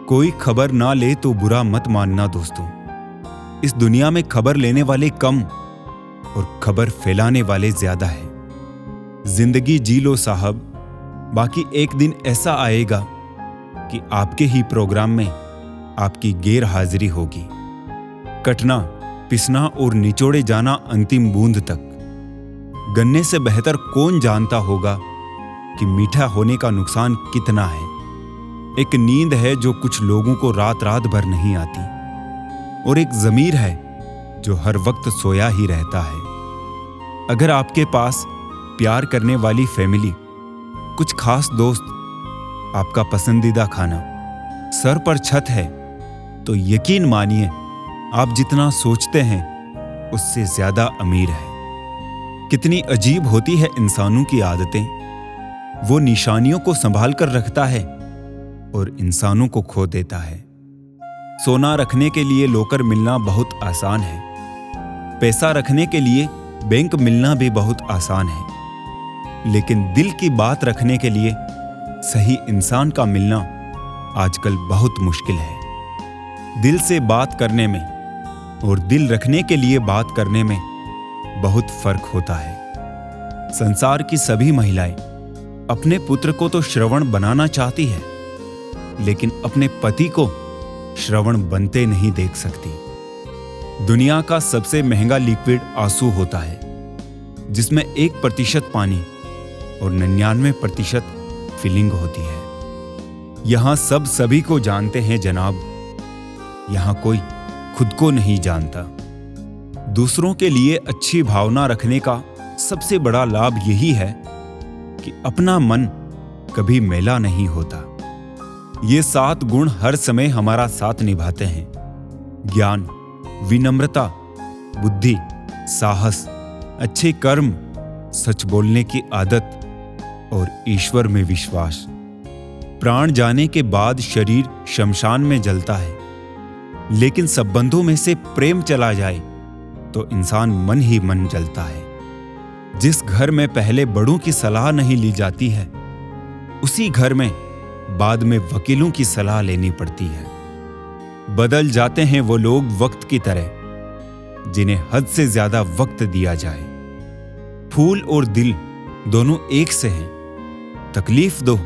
कोई खबर ना ले तो बुरा मत मानना दोस्तों। इस दुनिया में खबर लेने वाले कम और खबर फैलाने वाले ज्यादा है। जिंदगी जी लो साहब, बाकी एक दिन ऐसा आएगा कि आपके ही प्रोग्राम में आपकी गैर हाजिरी होगी। कटना, पिसना और निचोड़े जाना अंतिम बूंद तक। गन्ने से बेहतर कौन जानता होगा कि मीठा होने का नुकसान कितना है। एक नींद है जो कुछ लोगों को रात रात भर नहीं आती, और एक ज़मीर है जो हर वक्त सोया ही रहता है। अगर आपके पास प्यार करने वाली फैमिली, कुछ खास दोस्त, आपका पसंदीदा खाना, सर पर छत है, तो यकीन मानिए आप जितना सोचते हैं उससे ज्यादा अमीर है। कितनी अजीब होती है इंसानों की आदतें। वो निशानियों को संभाल कर रखता है और इंसानों को खो देता है। सोना रखने के लिए लॉकर मिलना बहुत आसान है। पैसा रखने के लिए बैंक मिलना भी बहुत आसान है। लेकिन दिल की बात रखने के लिए सही इंसान का मिलना आजकल बहुत मुश्किल है। दिल से बात करने में और दिल रखने के लिए बात करने में बहुत फर्क होता है। संसार की सभी महिलाएं अपने पुत्र को तो श्रवण बनाना चाहती है, लेकिन अपने पति को श्रवण बनते नहीं देख सकती। दुनिया का सबसे महंगा लिक्विड आंसू होता है, जिसमें 1% पानी और 99% फीलिंग होती है। यहां सब सभी को जानते हैं जनाब, यहां कोई खुद को नहीं जानता। दूसरों के लिए अच्छी भावना रखने का सबसे बड़ा लाभ यही है कि अपना मन कभी मैला नहीं होता। ये 7 गुण हर समय हमारा साथ निभाते हैं: ज्ञान, विनम्रता, बुद्धि, साहस, अच्छे कर्म, सच बोलने की आदत और ईश्वर में विश्वास। प्राण जाने के बाद शरीर शमशान में जलता है, लेकिन संबंधों में से प्रेम चला जाए तो इंसान मन ही मन जलता है। जिस घर में पहले बड़ों की सलाह नहीं ली जाती है, उसी घर में बाद में वकीलों की सलाह लेनी पड़ती है। बदल जाते हैं वो लोग वक्त की तरह जिन्हें हद से ज्यादा वक्त दिया जाए। फूल और दिल दोनों एक से हैं, तकलीफ दो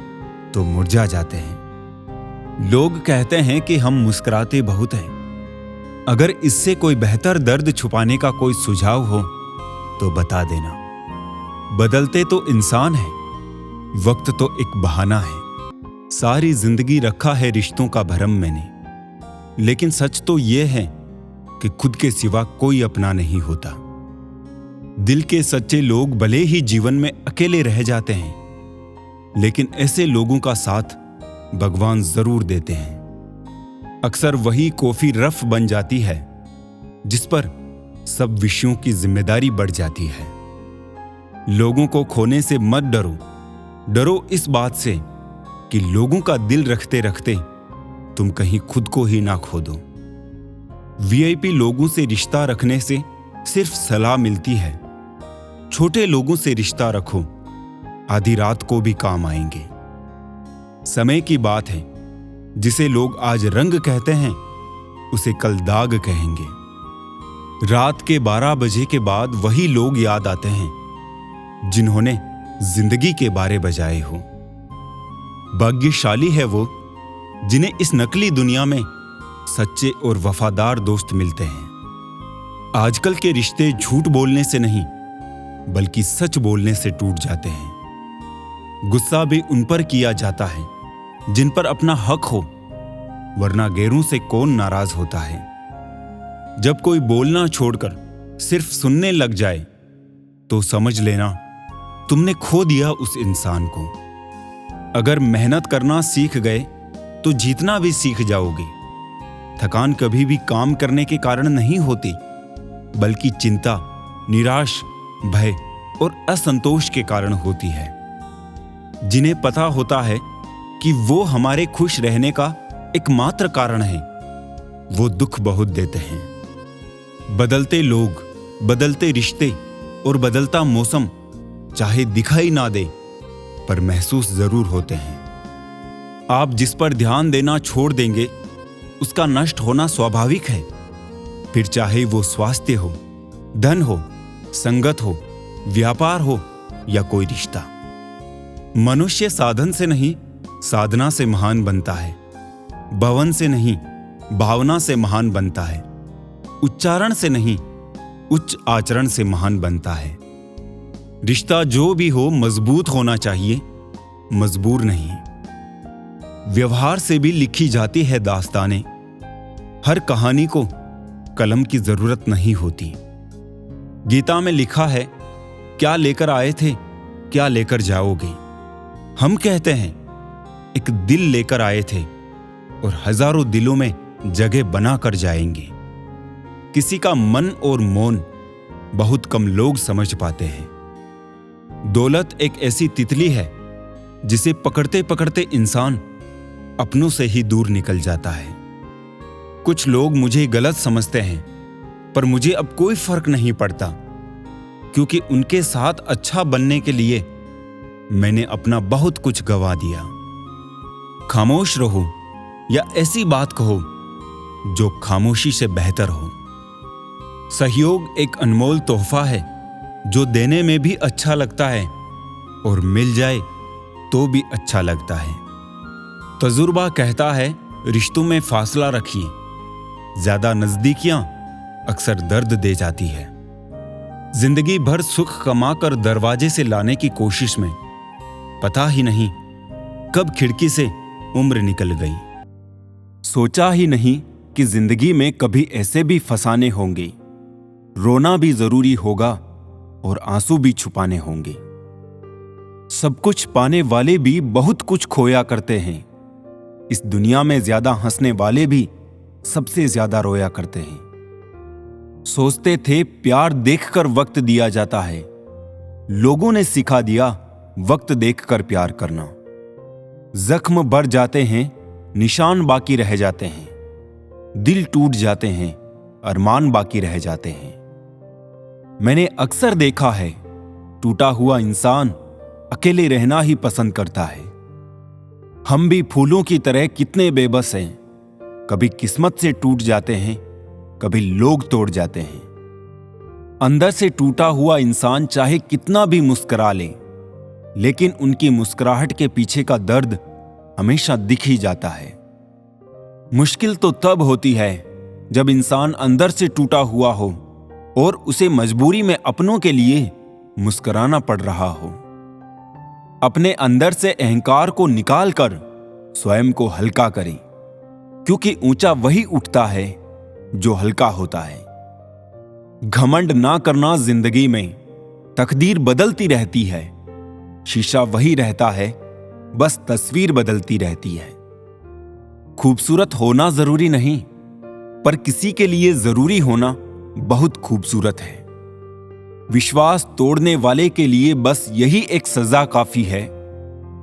तो मुरझा जाते हैं। लोग कहते हैं कि हम मुस्कुराते बहुत हैं। अगर इससे कोई बेहतर दर्द छुपाने का कोई सुझाव हो तो बता देना। बदलते तो इंसान है, वक्त तो एक बहाना है। सारी जिंदगी रखा है रिश्तों का भरम मैंने, लेकिन सच तो यह है कि खुद के सिवा कोई अपना नहीं होता। दिल के सच्चे लोग भले ही जीवन में अकेले रह जाते हैं, लेकिन ऐसे लोगों का साथ भगवान जरूर देते हैं। अक्सर वही कॉफी रफ बन जाती है जिस पर सब विषयों की जिम्मेदारी बढ़ जाती है। लोगों को खोने से मत डरो, डरो इस बात से कि लोगों का दिल रखते रखते तुम कहीं खुद को ही ना खो दो। वीआईपी लोगों से रिश्ता रखने से सिर्फ सलाह मिलती है। छोटे लोगों से रिश्ता रखो, आधी रात को भी काम आएंगे। समय की बात है, जिसे लोग आज रंग कहते हैं उसे कल दाग कहेंगे। रात के 12 बजे के बाद वही लोग याद आते हैं जिन्होंने जिंदगी के बारे बजाए हो। भाग्यशाली है वो जिन्हें इस नकली दुनिया में सच्चे और वफादार दोस्त मिलते हैं। आजकल के रिश्ते झूठ बोलने से नहीं बल्कि सच बोलने से टूट जाते हैं। गुस्सा भी उन पर किया जाता है जिन पर अपना हक हो, वरना गैरों से कौन नाराज होता है। जब कोई बोलना छोड़कर सिर्फ सुनने लग जाए तो समझ लेना तुमने खो दिया उस इंसान को। अगर मेहनत करना सीख गए तो जीतना भी सीख जाओगे। थकान कभी भी काम करने के कारण नहीं होती, बल्कि चिंता, निराश, भय और असंतोष के कारण होती है। जिन्हें पता होता है कि वो हमारे खुश रहने का एकमात्र कारण है, वो दुख बहुत देते हैं। बदलते लोग, बदलते रिश्ते और बदलता मौसम चाहे दिखाई ना दे, पर महसूस जरूर होते हैं। आप जिस पर ध्यान देना छोड़ देंगे उसका नष्ट होना स्वाभाविक है। फिर चाहे वो स्वास्थ्य हो, धन हो, संगत हो, व्यापार हो या कोई रिश्ता। मनुष्य साधन से नहीं साधना से महान बनता है। भवन से नहीं भावना से महान बनता है। उच्चारण से नहीं उच्च आचरण से महान बनता है। रिश्ता जो भी हो मजबूत होना चाहिए, मजबूर नहीं। व्यवहार से भी लिखी जाती है दास्तानें। हर कहानी को कलम की जरूरत नहीं होती। गीता में लिखा है, क्या लेकर आए थे, क्या लेकर जाओगे। हम कहते हैं एक दिल लेकर आए थे और हजारों दिलों में जगह बना कर जाएंगे। किसी का मन और मौन बहुत कम लोग समझ पाते हैं। दौलत एक ऐसी तितली है जिसे पकड़ते पकड़ते इंसान अपनों से ही दूर निकल जाता है। कुछ लोग मुझे गलत समझते हैं, पर मुझे अब कोई फर्क नहीं पड़ता, क्योंकि उनके साथ अच्छा बनने के लिए मैंने अपना बहुत कुछ गवा दिया। खामोश रहो या ऐसी बात कहो जो खामोशी से बेहतर हो। सहयोग एक अनमोल तोहफा है जो देने में भी अच्छा लगता है और मिल जाए तो भी अच्छा लगता है। तजुर्बा कहता है, रिश्तों में फासला रखिए। ज्यादा नजदीकियां अक्सर दर्द दे जाती है। जिंदगी भर सुख कमाकर दरवाजे से लाने की कोशिश में पता ही नहीं कब खिड़की से उम्र निकल गई। सोचा ही नहीं कि जिंदगी में कभी ऐसे भी फसाने होंगे। रोना भी जरूरी होगा और आंसू भी छुपाने होंगे। सब कुछ पाने वाले भी बहुत कुछ खोया करते हैं। इस दुनिया में ज्यादा हंसने वाले भी सबसे ज्यादा रोया करते हैं। सोचते थे प्यार देखकर वक्त दिया जाता है। लोगों ने सिखा दिया वक्त देखकर प्यार करना। जख्म बढ़ जाते हैं, निशान बाकी रह जाते हैं। दिल टूट जाते हैं, अरमान बाकी रह जाते हैं। मैंने अक्सर देखा है, टूटा हुआ इंसान अकेले रहना ही पसंद करता है। हम भी फूलों की तरह कितने बेबस हैं। कभी किस्मत से टूट जाते हैं, कभी लोग तोड़ जाते हैं। अंदर से टूटा हुआ इंसान चाहे कितना भी मुस्कुरा ले, लेकिन उनकी मुस्कुराहट के पीछे का दर्द हमेशा दिख ही जाता है। मुश्किल तो तब होती है जब इंसान अंदर से टूटा हुआ हो और उसे मजबूरी में अपनों के लिए मुस्कुराना पड़ रहा हो। अपने अंदर से अहंकार को निकालकर स्वयं को हल्का करें, क्योंकि ऊंचा वही उठता है जो हल्का होता है। घमंड ना करना जिंदगी में, तकदीर बदलती रहती है। शीशा वही रहता है, बस तस्वीर बदलती रहती है। खूबसूरत होना जरूरी नहीं, पर किसी के लिए जरूरी होना बहुत खूबसूरत है। विश्वास तोड़ने वाले के लिए बस यही एक सजा काफी है।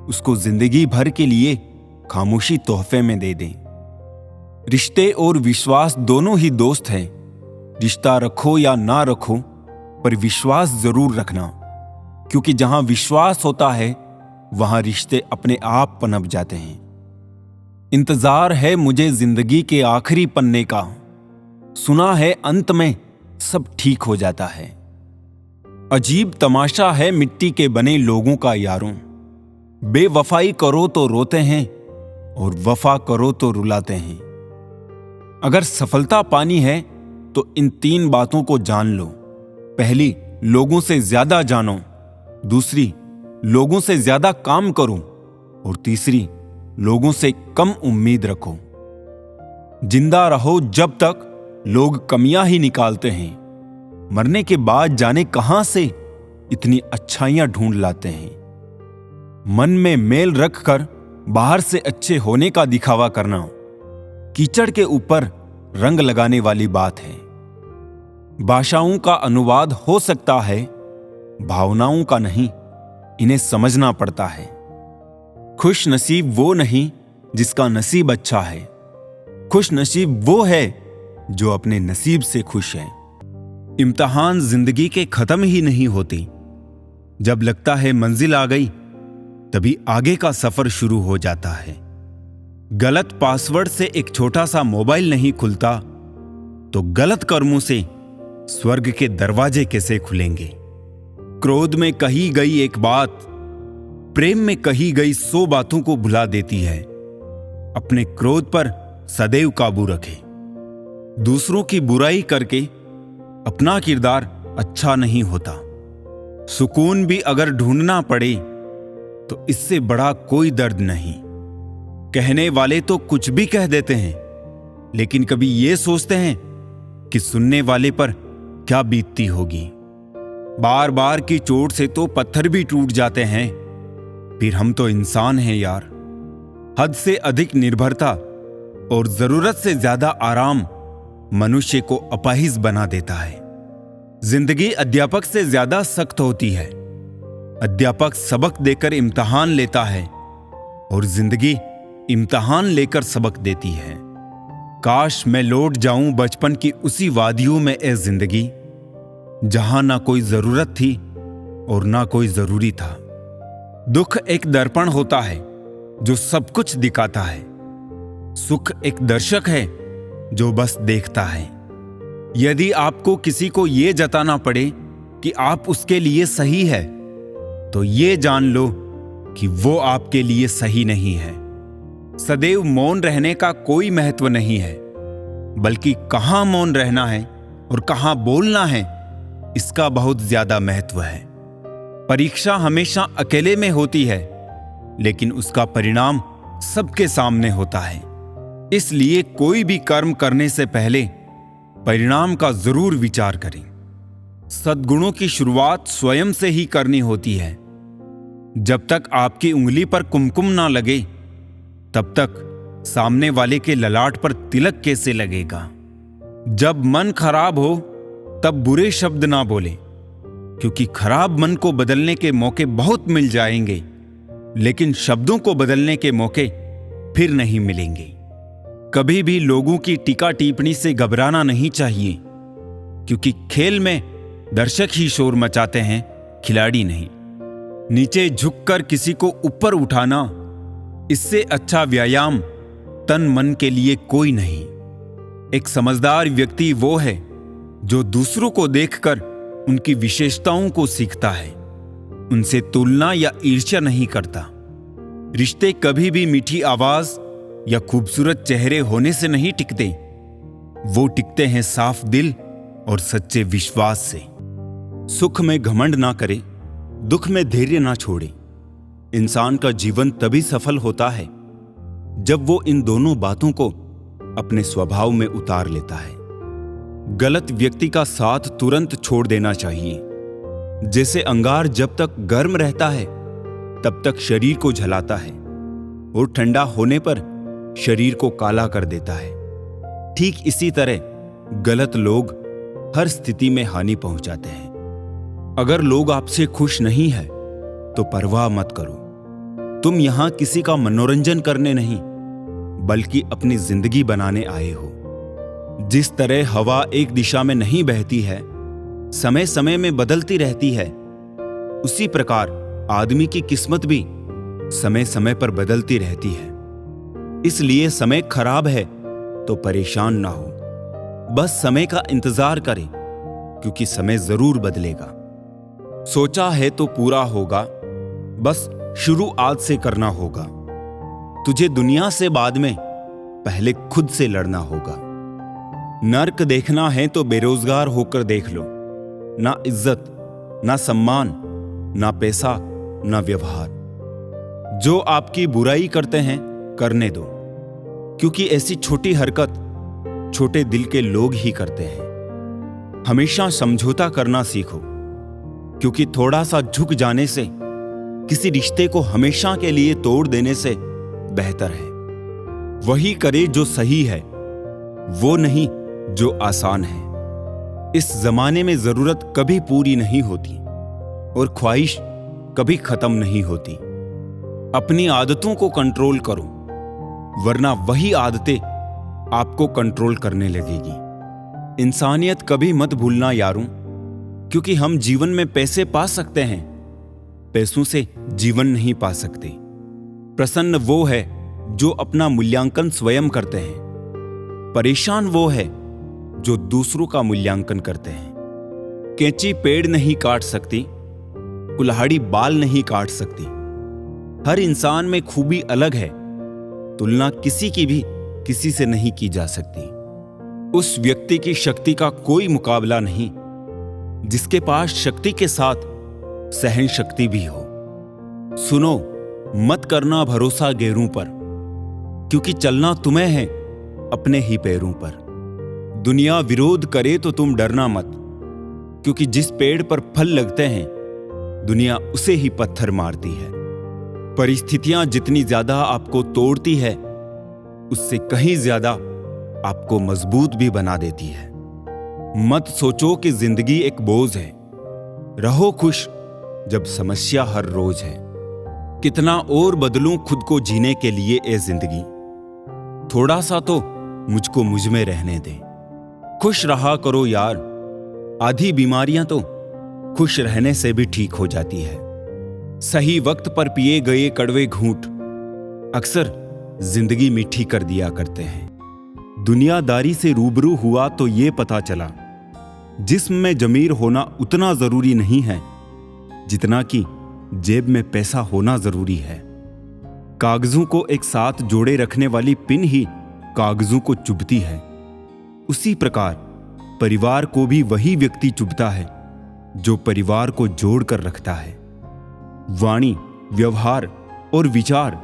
उसको जिंदगी भर के लिए खामोशी तोहफे में दे दें। रिश्ते और विश्वास दोनों ही दोस्त हैं। रिश्ता रखो या ना रखो, पर विश्वास जरूर रखना, क्योंकि जहां विश्वास होता है वहां रिश्ते अपने आप पनप जाते हैं। इंतजार है मुझे जिंदगी के आखिरी पन्ने का। सुना है अंत में सब ठीक हो जाता है। अजीब तमाशा है मिट्टी के बने लोगों का यारों। बेवफाई करो तो रोते हैं और वफा करो तो रुलाते हैं। अगर सफलता पानी है तो इन 3 बातों को जान लो। पहली, लोगों से ज्यादा जानो। दूसरी, लोगों से ज्यादा काम करो। और तीसरी, लोगों से कम उम्मीद रखो। जिंदा रहो जब तक लोग कमियां ही निकालते हैं। मरने के बाद जाने कहां से इतनी अच्छाइयां ढूंढ लाते हैं। मन में मेल रखकर बाहर से अच्छे होने का दिखावा करना कीचड़ के ऊपर रंग लगाने वाली बात है। भाषाओं का अनुवाद हो सकता है, भावनाओं का नहीं। इन्हें समझना पड़ता है। खुश नसीब वो नहीं जिसका नसीब अच्छा है। खुश नसीब वो है जो अपने नसीब से खुश है। इम्तिहान जिंदगी के खत्म ही नहीं होते। जब लगता है मंजिल आ गई, तभी आगे का सफर शुरू हो जाता है। गलत पासवर्ड से एक छोटा सा मोबाइल नहीं खुलता, तो गलत कर्मों से स्वर्ग के दरवाजे कैसे खुलेंगे। क्रोध में कही गई एक बात प्रेम में कही गई 100 बातों को भुला देती है। अपने क्रोध पर सदैव काबू रखें। दूसरों की बुराई करके अपना किरदार अच्छा नहीं होता। सुकून भी अगर ढूंढना पड़े तो इससे बड़ा कोई दर्द नहीं। कहने वाले तो कुछ भी कह देते हैं, लेकिन कभी ये सोचते हैं कि सुनने वाले पर क्या बीतती होगी। बार बार की चोट से तो पत्थर भी टूट जाते हैं, फिर हम तो इंसान हैं यार। हद से अधिक निर्भरता और जरूरत से ज्यादा आराम मनुष्य को अपाहिज बना देता है। जिंदगी अध्यापक से ज्यादा सख्त होती है। अध्यापक सबक देकर इम्तिहान लेता है और जिंदगी इम्तिहान लेकर सबक देती है। काश मैं लौट जाऊं बचपन की उसी वादियों में ए जिंदगी, जहां ना कोई जरूरत थी और ना कोई जरूरी था। दुख एक दर्पण होता है जो सब कुछ दिखाता है। सुख एक दर्शक है जो बस देखता है। यदि आपको किसी को यह जताना पड़े कि आप उसके लिए सही है, तो ये जान लो कि वो आपके लिए सही नहीं है। सदैव मौन रहने का कोई महत्व नहीं है, बल्कि कहां मौन रहना है और कहां बोलना है, इसका बहुत ज्यादा महत्व है। परीक्षा हमेशा अकेले में होती है, लेकिन उसका परिणाम सबके सामने होता है। इसलिए कोई भी कर्म करने से पहले परिणाम का जरूर विचार करें। सद्गुणों की शुरुआत स्वयं से ही करनी होती है। जब तक आपकी उंगली पर कुमकुम ना लगे, तब तक सामने वाले के ललाट पर तिलक कैसे लगेगा। जब मन खराब हो तब बुरे शब्द ना बोले, क्योंकि खराब मन को बदलने के मौके बहुत मिल जाएंगे, लेकिन शब्दों को बदलने के मौके फिर नहीं मिलेंगे। कभी भी लोगों की टीका टिप्पणी से घबराना नहीं चाहिए, क्योंकि खेल में दर्शक ही शोर मचाते हैं, खिलाड़ी नहीं। नीचे झुककर किसी को ऊपर उठाना, इससे अच्छा व्यायाम तन मन के लिए कोई नहीं। एक समझदार व्यक्ति वो है जो दूसरों को देखकर उनकी विशेषताओं को सीखता है, उनसे तुलना या ईर्ष्या नहीं करता। रिश्ते कभी भी मीठी आवाज या खूबसूरत चेहरे होने से नहीं टिकते, वो टिकते हैं साफ दिल और सच्चे विश्वास से। सुख में घमंड ना करे, दुख में धैर्य ना छोड़े। इंसान का जीवन तभी सफल होता है जब वो इन दोनों बातों को अपने स्वभाव में उतार लेता है। गलत व्यक्ति का साथ तुरंत छोड़ देना चाहिए। जैसे अंगार जब तक गर्म रहता है तब तक शरीर को जलाता है और ठंडा होने पर शरीर को काला कर देता है, ठीक इसी तरह गलत लोग हर स्थिति में हानि पहुंचाते हैं। अगर लोग आपसे खुश नहीं है तो परवाह मत करो। तुम यहां किसी का मनोरंजन करने नहीं, बल्कि अपनी जिंदगी बनाने आए हो। जिस तरह हवा एक दिशा में नहीं बहती है, समय समय में बदलती रहती है, उसी प्रकार आदमी की किस्मत भी समय समय पर बदलती रहती है। इसलिए समय खराब है तो परेशान ना हो, बस समय का इंतजार करें, क्योंकि समय जरूर बदलेगा। सोचा है तो पूरा होगा, बस शुरू आज से करना होगा। तुझे दुनिया से बाद में पहले खुद से लड़ना होगा। नर्क देखना है तो बेरोजगार होकर देख लो। ना इज्जत, ना सम्मान, ना पैसा, ना व्यवहार। जो आपकी बुराई करते हैं करने दो, क्योंकि ऐसी छोटी हरकत छोटे दिल के लोग ही करते हैं। हमेशा समझौता करना सीखो, क्योंकि थोड़ा सा झुक जाने से किसी रिश्ते को हमेशा के लिए तोड़ देने से बेहतर है वही करे जो सही है, वो नहीं जो आसान है। इस जमाने में जरूरत कभी पूरी नहीं होती और ख्वाहिश कभी खत्म नहीं होती। अपनी आदतों को कंट्रोल करो, वरना वही आदतें आपको कंट्रोल करने लगेगी। इंसानियत कभी मत भूलना यारों, क्योंकि हम जीवन में पैसे पा सकते हैं, पैसों से जीवन नहीं पा सकते। प्रसन्न वो है जो अपना मूल्यांकन स्वयं करते हैं। परेशान वो है जो दूसरों का मूल्यांकन करते हैं। कैंची पेड़ नहीं काट सकती, कुल्हाड़ी बाल नहीं काट सकती। हर इंसान में खूबी अलग है। तुलना किसी की भी किसी से नहीं की जा सकती। उस व्यक्ति की शक्ति का कोई मुकाबला नहीं जिसके पास शक्ति के साथ सहन शक्ति भी हो। सुनो, मत करना भरोसा गैरों पर, क्योंकि चलना तुम्हें है अपने ही पैरों पर। दुनिया विरोध करे तो तुम डरना मत, क्योंकि जिस पेड़ पर फल लगते हैं दुनिया उसे ही पत्थर मारती है। परिस्थितियां जितनी ज्यादा आपको तोड़ती है उससे कहीं ज्यादा आपको मजबूत भी बना देती है। मत सोचो कि जिंदगी एक बोझ है। रहो खुश जब समस्या हर रोज है। कितना और बदलूं खुद को जीने के लिए ए जिंदगी, थोड़ा सा तो मुझको मुझ में रहने दे। खुश रहा करो यार, आधी बीमारियां तो खुश रहने से भी ठीक हो जाती है। सही वक्त पर पिए गए कड़वे घूंट अक्सर जिंदगी मीठी कर दिया करते हैं। दुनियादारी से रूबरू हुआ तो ये पता चला, जिस्म में जमीर होना उतना जरूरी नहीं है जितना कि जेब में पैसा होना जरूरी है। कागजों को एक साथ जोड़े रखने वाली पिन ही कागजों को चुभती है। उसी प्रकार परिवार को भी वही व्यक्ति चुभता है जो परिवार को जोड़ कर रखता है। वाणी, व्यवहार और विचार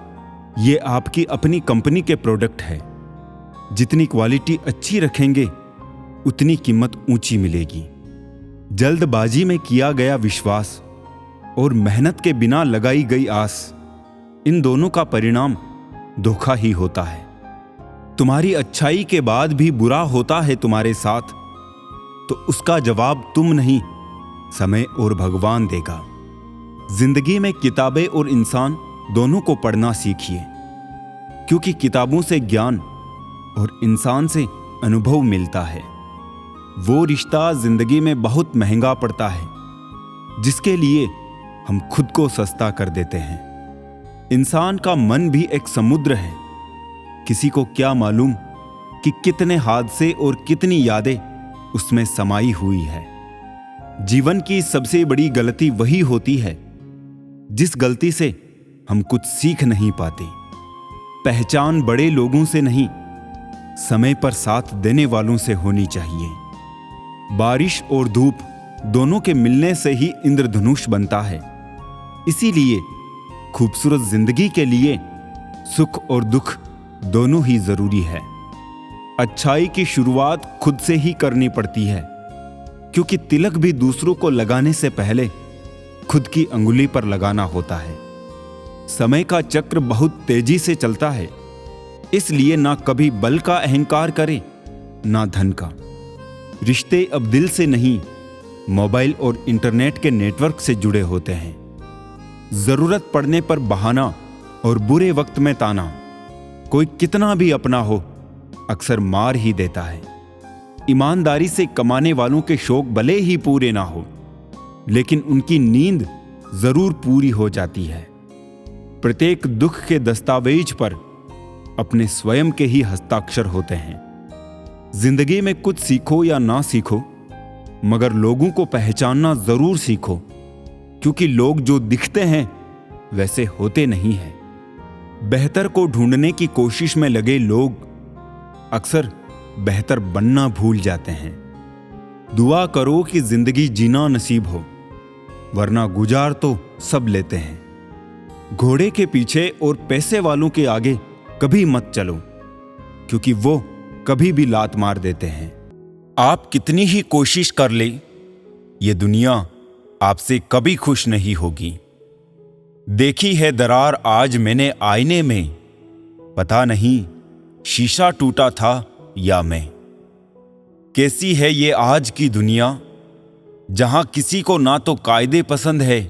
ये आपकी अपनी कंपनी के प्रोडक्ट है। जितनी क्वालिटी अच्छी रखेंगे उतनी कीमत ऊंची मिलेगी। जल्दबाजी में किया गया विश्वास और मेहनत के बिना लगाई गई आस, इन दोनों का परिणाम धोखा ही होता है। तुम्हारी अच्छाई के बाद भी बुरा होता है तुम्हारे साथ, तो उसका जवाब तुम नहीं, समय और भगवान देगा। जिंदगी में किताबें और इंसान दोनों को पढ़ना सीखिए, क्योंकि किताबों से ज्ञान और इंसान से अनुभव मिलता है। वो रिश्ता जिंदगी में बहुत महंगा पड़ता है जिसके लिए हम खुद को सस्ता कर देते हैं। इंसान का मन भी एक समुद्र है। किसी को क्या मालूम कि कितने हादसे और कितनी यादें उसमें समाई हुई है। जीवन की सबसे बड़ी गलती वही होती है जिस गलती से हम कुछ सीख नहीं पाते। पहचान बड़े लोगों से नहीं, समय पर साथ देने वालों से होनी चाहिए। बारिश और धूप दोनों के मिलने से ही इंद्रधनुष बनता है। इसीलिए खूबसूरत जिंदगी के लिए सुख और दुख दोनों ही जरूरी है। अच्छाई की शुरुआत खुद से ही करनी पड़ती है, क्योंकि तिलक भी दूसरों को लगाने से पहले खुद की अंगुली पर लगाना होता है। समय का चक्र बहुत तेजी से चलता है, इसलिए ना कभी बल का अहंकार करे ना धन का। रिश्ते अब दिल से नहीं, मोबाइल और इंटरनेट के नेटवर्क से जुड़े होते हैं। जरूरत पड़ने पर बहाना और बुरे वक्त में ताना, कोई कितना भी अपना हो अक्सर मार ही देता है। ईमानदारी से कमाने वालों के शौक भले ही पूरे ना हो, लेकिन उनकी नींद जरूर पूरी हो जाती है। प्रत्येक दुख के दस्तावेज पर अपने स्वयं के ही हस्ताक्षर होते हैं। जिंदगी में कुछ सीखो या ना सीखो, मगर लोगों को पहचानना जरूर सीखो, क्योंकि लोग जो दिखते हैं वैसे होते नहीं हैं। बेहतर को ढूंढने की कोशिश में लगे लोग अक्सर बेहतर बनना भूल जाते हैं। दुआ करो कि जिंदगी जीना नसीब हो, वरना गुजार तो सब लेते हैं। घोड़े के पीछे और पैसे वालों के आगे कभी मत चलो, क्योंकि वो कभी भी लात मार देते हैं। आप कितनी ही कोशिश कर ले, ये दुनिया आपसे कभी खुश नहीं होगी। देखी है दरार आज मैंने आईने में, पता नहीं शीशा टूटा था या मैं। कैसी है ये आज की दुनिया, जहां किसी को ना तो कायदे पसंद है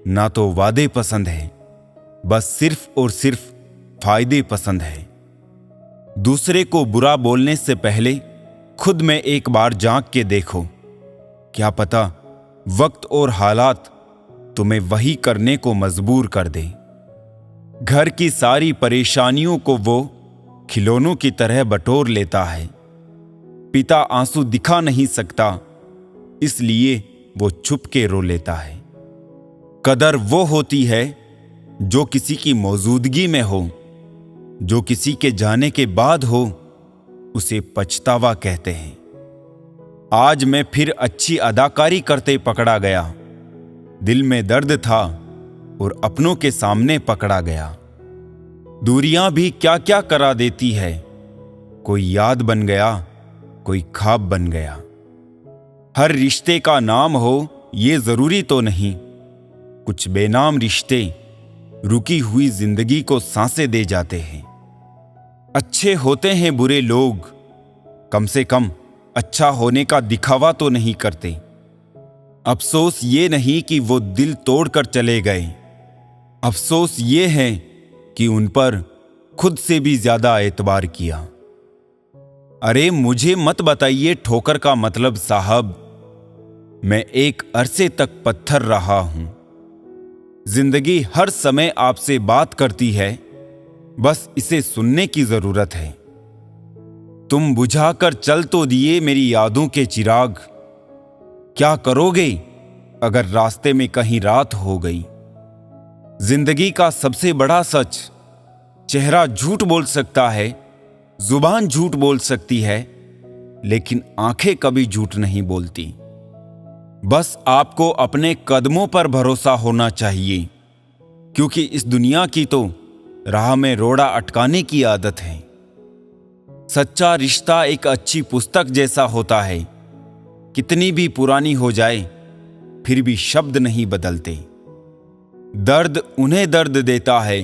ना तो वादे पसंद है, बस सिर्फ और सिर्फ फायदे पसंद है। दूसरे को बुरा बोलने से पहले खुद में एक बार झांक के देखो, क्या पता वक्त और हालात तुम्हें वही करने को मजबूर कर दे। घर की सारी परेशानियों को वो खिलौनों की तरह बटोर लेता है। पिता आंसू दिखा नहीं सकता, इसलिए वो छुप के रो लेता है। कदर वो होती है जो किसी की मौजूदगी में हो, जो किसी के जाने के बाद हो, उसे पछतावा कहते हैं। आज मैं फिर अच्छी अदाकारी करते पकड़ा गया। दिल में दर्द था और अपनों के सामने पकड़ा गया। दूरियां भी क्या क्या करा देती है, कोई याद बन गया, कोई ख्वाब बन गया। हर रिश्ते का नाम हो ये जरूरी तो नहीं, कुछ बेनाम रिश्ते रुकी हुई जिंदगी को सांसें दे जाते हैं। अच्छे होते हैं बुरे लोग, कम से कम अच्छा होने का दिखावा तो नहीं करते। अफसोस ये नहीं कि वो दिल तोड़कर चले गए, अफसोस ये है कि उन पर खुद से भी ज्यादा एतबार किया। अरे मुझे मत बताइए ठोकर का मतलब साहब, मैं एक अरसे तक पत्थर रहा हूं। जिंदगी हर समय आपसे बात करती है, बस इसे सुनने की जरूरत है। तुम बुझाकर चल तो दिए मेरी यादों के चिराग, क्या करोगे अगर रास्ते में कहीं रात हो गई। जिंदगी का सबसे बड़ा सच, चेहरा झूठ बोल सकता है, जुबान झूठ बोल सकती है, लेकिन आंखें कभी झूठ नहीं बोलती। बस आपको अपने कदमों पर भरोसा होना चाहिए, क्योंकि इस दुनिया की तो राह में रोड़ा अटकाने की आदत है। सच्चा रिश्ता एक अच्छी पुस्तक जैसा होता है, कितनी भी पुरानी हो जाए फिर भी शब्द नहीं बदलते। दर्द उन्हें दर्द देता है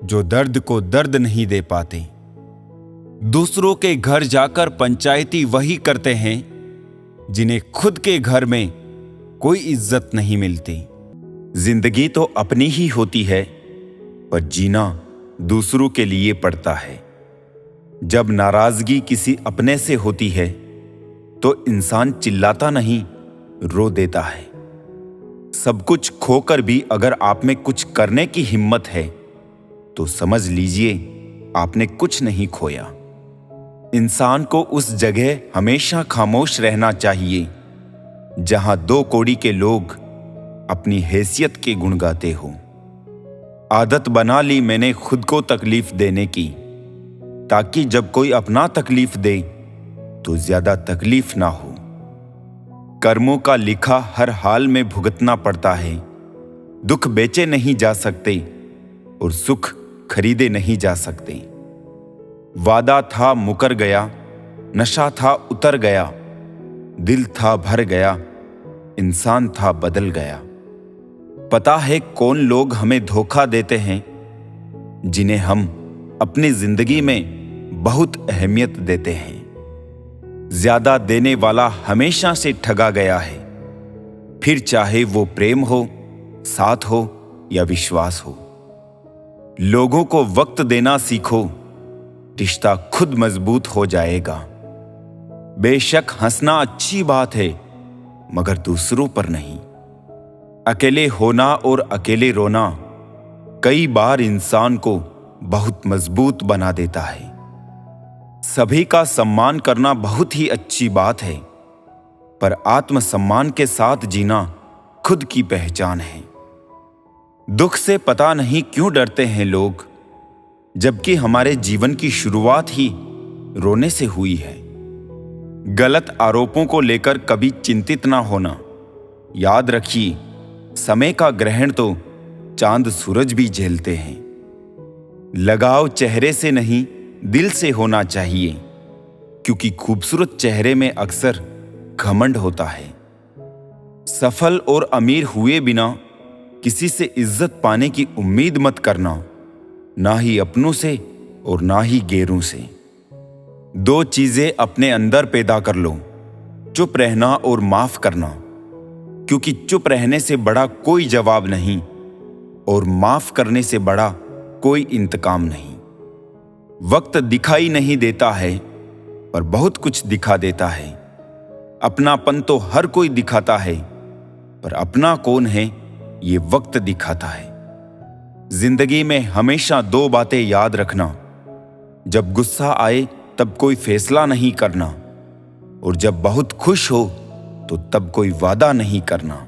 जो दर्द को दर्द नहीं दे पाते। दूसरों के घर जाकर पंचायती वही करते हैं जिन्हें खुद के घर में कोई इज्जत नहीं मिलती। जिंदगी तो अपनी ही होती है, पर जीना दूसरों के लिए पड़ता है। जब नाराजगी किसी अपने से होती है तो इंसान चिल्लाता नहीं, रो देता है। सब कुछ खोकर भी अगर आप में कुछ करने की हिम्मत है तो समझ लीजिए आपने कुछ नहीं खोया। इंसान को उस जगह हमेशा खामोश रहना चाहिए जहां दो कौड़ी के लोग अपनी हैसियत के गुण गाते हो। आदत बना ली मैंने खुद को तकलीफ देने की, ताकि जब कोई अपना तकलीफ दे तो ज्यादा तकलीफ ना हो। कर्मों का लिखा हर हाल में भुगतना पड़ता है। दुख बेचे नहीं जा सकते और सुख खरीदे नहीं जा सकते। वादा था मुकर गया, नशा था उतर गया, दिल था भर गया, इंसान था बदल गया। पता है कौन लोग हमें धोखा देते हैं, जिन्हें हम अपनी जिंदगी में बहुत अहमियत देते हैं। ज्यादा देने वाला हमेशा से ठगा गया है, फिर चाहे वो प्रेम हो, साथ हो या विश्वास हो। लोगों को वक्त देना सीखो, रिश्ता खुद मजबूत हो जाएगा। बेशक हंसना अच्छी बात है, मगर दूसरों पर नहीं। अकेले होना और अकेले रोना कई बार इंसान को बहुत मजबूत बना देता है। सभी का सम्मान करना बहुत ही अच्छी बात है, पर आत्मसम्मान के साथ जीना खुद की पहचान है। दुख से पता नहीं क्यों डरते हैं लोग, जबकि हमारे जीवन की शुरुआत ही रोने से हुई है। गलत आरोपों को लेकर कभी चिंतित ना होना। याद रखिए, समय का ग्रहण तो चांद सूरज भी झेलते हैं। लगाव चेहरे से नहीं, दिल से होना चाहिए, क्योंकि खूबसूरत चेहरे में अक्सर घमंड होता है। सफल और अमीर हुए बिना किसी से इज्जत पाने की उम्मीद मत करना, ना ही अपनों से और ना ही गैरों से। दो चीजें अपने अंदर पैदा कर लो, चुप रहना और माफ करना, क्योंकि चुप रहने से बड़ा कोई जवाब नहीं और माफ करने से बड़ा कोई इंतकाम नहीं। वक्त दिखाई नहीं देता है, पर बहुत कुछ दिखा देता है। अपनापन तो हर कोई दिखाता है, पर अपना कौन है ये वक्त दिखाता है। जिंदगी में हमेशा दो बातें याद रखना। जब गुस्सा आए तब कोई फैसला नहीं करना, और जब बहुत खुश हो तो तब कोई वादा नहीं करना।